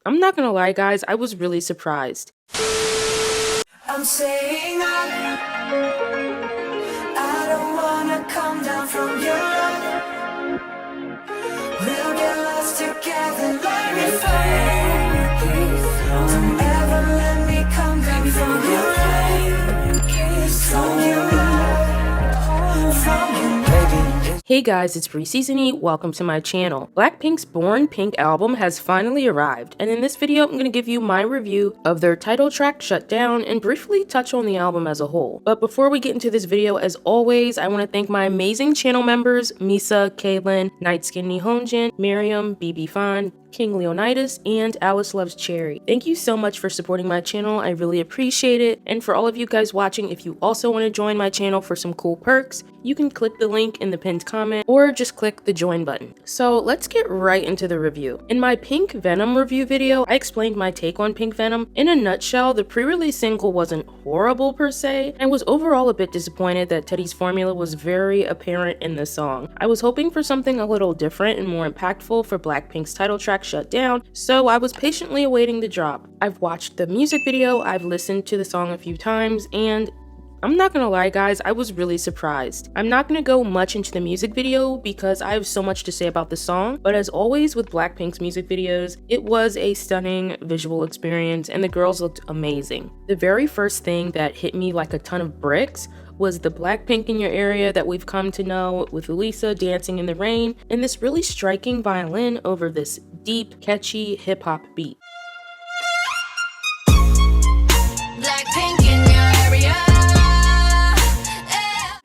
I'm not gonna lie guys, I was really surprised. I'm saying I don't wanna come down from your love. We'll get lost together like we fly. Don't ever let me come down from your love. From your love. From your baby. Hey guys, it's briczennie. Welcome to my channel. Blackpink's Born Pink album has finally arrived, and in this video I'm going to give you my review of their title track Shut Down and briefly touch on the album as a whole. But before we get into this video, as always, I want to thank my amazing channel members Misa, Kaylin, Night Skin Nihonjin, Miriam, BB Fan, King Leonidas, and Alice Loves Cherry. Thank you so much for supporting my channel, I really appreciate it. And for all of you guys watching, if you also want to join my channel for some cool perks, you can click the link in the pinned comment or just click the join button. So let's get right into the review. In my Pink Venom review video, I explained my take on Pink Venom. In a nutshell, the pre-release single wasn't horrible per se, and was overall a bit disappointed that Teddy's formula was very apparent in the song. I was hoping for something a little different and more impactful for Blackpink's title track Shut Down, so I was patiently awaiting the drop. I've watched the music video, I've listened to the song a few times, and I'm not gonna lie guys, I was really surprised. I'm not gonna go much into the music video because I have so much to say about the song, but as always with Blackpink's music videos, it was a stunning visual experience and the girls looked amazing. The very first thing that hit me like a ton of bricks was the Blackpink in Your Area that we've come to know, with Lisa dancing in the rain, and this really striking violin over this deep, catchy hip-hop beat. Blackpink in your area.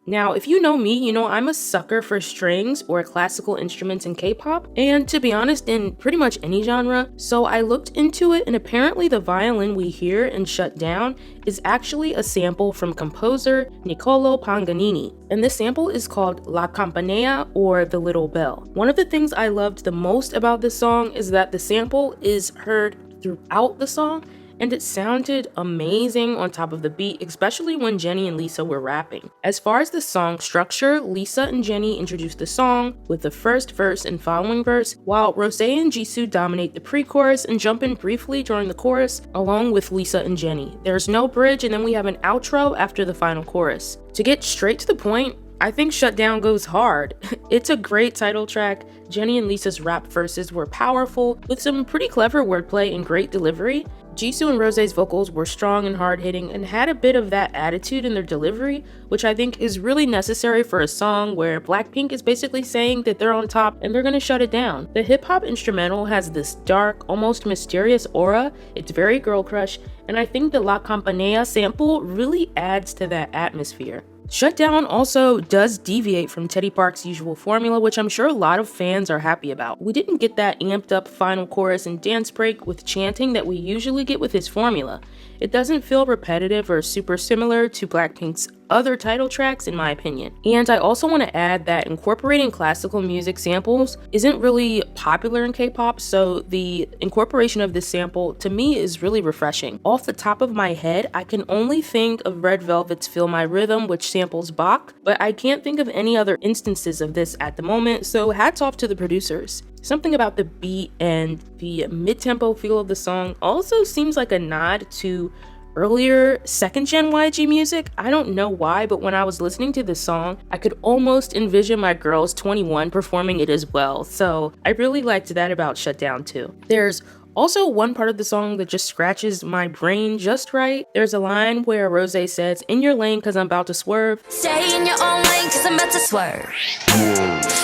Now, if you know me, you know I'm a sucker for strings or classical instruments in K-pop, and to be honest, in pretty much any genre, so I looked into it and apparently the violin we hear in Shut Down is actually a sample from composer Niccolo Paganini, and this sample is called La Campanella or The Little Bell. One of the things I loved the most about this song is that the sample is heard throughout the song, and it sounded amazing on top of the beat, especially when Jennie and Lisa were rapping. As far as the song structure, Lisa and Jennie introduce the song with the first verse and following verse, while Rosé and Jisoo dominate the pre-chorus and jump in briefly during the chorus, along with Lisa and Jennie. There's no bridge, and then we have an outro after the final chorus. To get straight to the point, I think Shut Down goes hard. It's a great title track. Jennie and Lisa's rap verses were powerful, with some pretty clever wordplay and great delivery. Jisoo and Rosé's vocals were strong and hard-hitting and had a bit of that attitude in their delivery, which I think is really necessary for a song where Blackpink is basically saying that they're on top and they're gonna shut it down. The hip-hop instrumental has this dark, almost mysterious aura. It's very girl crush, and I think the La Campanella sample really adds to that atmosphere. Shut Down also does deviate from Teddy Park's usual formula, which I'm sure a lot of fans are happy about. We didn't get that amped up final chorus and dance break with chanting that we usually get with his formula. It doesn't feel repetitive or super similar to Blackpink's other title tracks in my opinion. And I also want to add that incorporating classical music samples isn't really popular in K-pop, so the incorporation of this sample to me is really refreshing. Off the top of my head, I can only think of Red Velvet's Feel My Rhythm, which samples Bach, but I can't think of any other instances of this at the moment, so hats off to the producers. Something about the beat and the mid-tempo feel of the song also seems like a nod to earlier second-gen YG music. I don't know why, but when I was listening to this song, I could almost envision my girls 21 performing it as well, so I really liked that about Shut Down too. There's also one part of the song that just scratches my brain just right. There's a line where Rosé says, "In your lane cause I'm about to swerve." Stay in your own lane cause I'm about to swerve.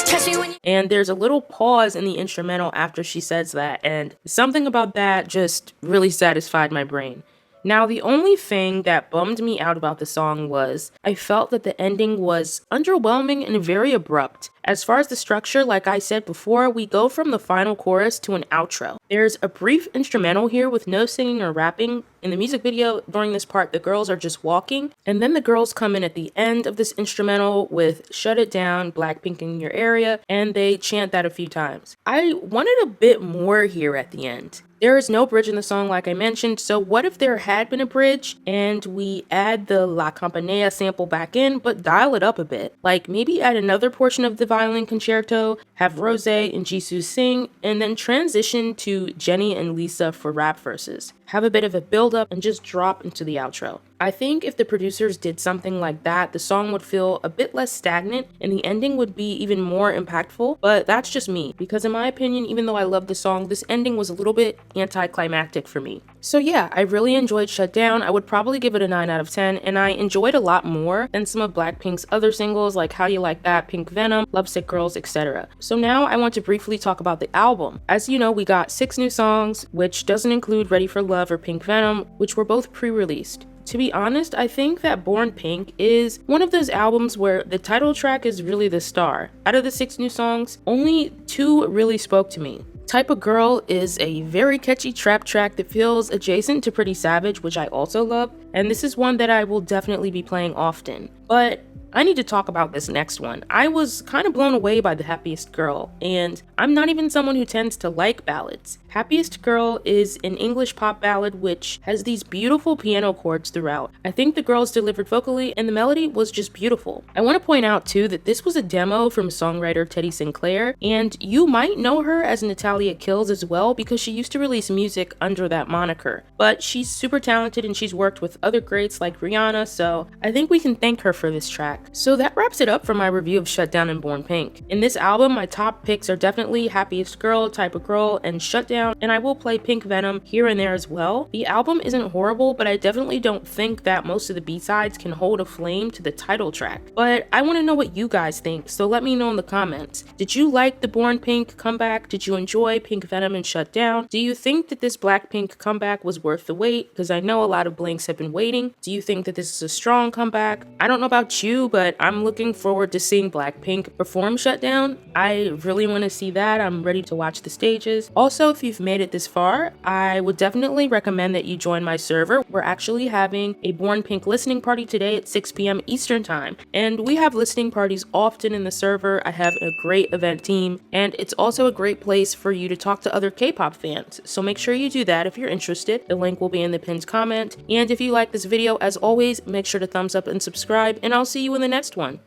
Trust me when you. And there's a little pause in the instrumental after she says that, and something about that just really satisfied my brain. Now, the only thing that bummed me out about the song was I felt that the ending was underwhelming and very abrupt. As far as the structure, like I said before, we go from the final chorus to an outro. There's a brief instrumental here with no singing or rapping. In the music video, during this part, the girls are just walking, and then the girls come in at the end of this instrumental with Shut It Down, Blackpink in Your Area, and they chant that a few times. I wanted a bit more here at the end. There is no bridge in the song like I mentioned, so what if there had been a bridge and we add the La Campanella sample back in, but dial it up a bit? Like maybe add another portion of the violin concerto, have Rose and Jisoo sing, and then transition to Jennie and Lisa for rap verses. Have a bit of a build up and just drop into the outro. I think if the producers did something like that, the song would feel a bit less stagnant and the ending would be even more impactful, but that's just me, because in my opinion, even though I love the song, this ending was a little bit anticlimactic for me. So yeah, I really enjoyed Shut Down. I would probably give it a 9 out of 10, and I enjoyed a lot more than some of Blackpink's other singles like How You Like That, Pink Venom, Lovesick Girls, etc. So now I want to briefly talk about the album. As you know, we got 6 new songs, which doesn't include Ready for Love or Pink Venom, which were both pre-released. To be honest, I think that Born Pink is one of those albums where the title track is really the star. Out of the 6 new songs, only 2 really spoke to me. Type of Girl is a very catchy trap track that feels adjacent to Pretty Savage, which I also love, and this is one that I will definitely be playing often. But I need to talk about this next one. I was kind of blown away by the Happiest Girl, and I'm not even someone who tends to like ballads. Happiest Girl is an English pop ballad which has these beautiful piano chords throughout. I think the girls delivered vocally and the melody was just beautiful. I want to point out too that this was a demo from songwriter Teddy Sinclair, and you might know her as Natalia Kills as well because she used to release music under that moniker. But she's super talented and she's worked with other greats like Rihanna, so I think we can thank her for this track. So that wraps it up for my review of Shut Down and Born Pink. In this album, my top picks are definitely Happiest Girl, Type of Girl, and Shut Down, and I will play Pink Venom here and there as well. The album isn't horrible, but I definitely don't think that most of the B-sides can hold a flame to the title track. But I want to know what you guys think, so let me know in the comments. Did you like the Born Pink comeback? Did you enjoy Pink Venom and Shut Down? Do you think that this Blackpink comeback was worth the wait? Because I know a lot of blinks have been waiting. Do you think that this is a strong comeback? I don't know about you, but I'm looking forward to seeing Blackpink perform Shut Down. I really want to see that. I'm ready to watch the stages. Also, if you've made it this far, I would definitely recommend that you join my server. We're actually having a Born Pink listening party today at 6 p.m. Eastern time, and we have listening parties often in the server. I have a great event team, and it's also a great place for you to talk to other K-pop fans. So make sure you do that if you're interested. The link will be in the pinned comment. And if you like this video, as always, make sure to thumbs up and subscribe, and I'll see you in the next one.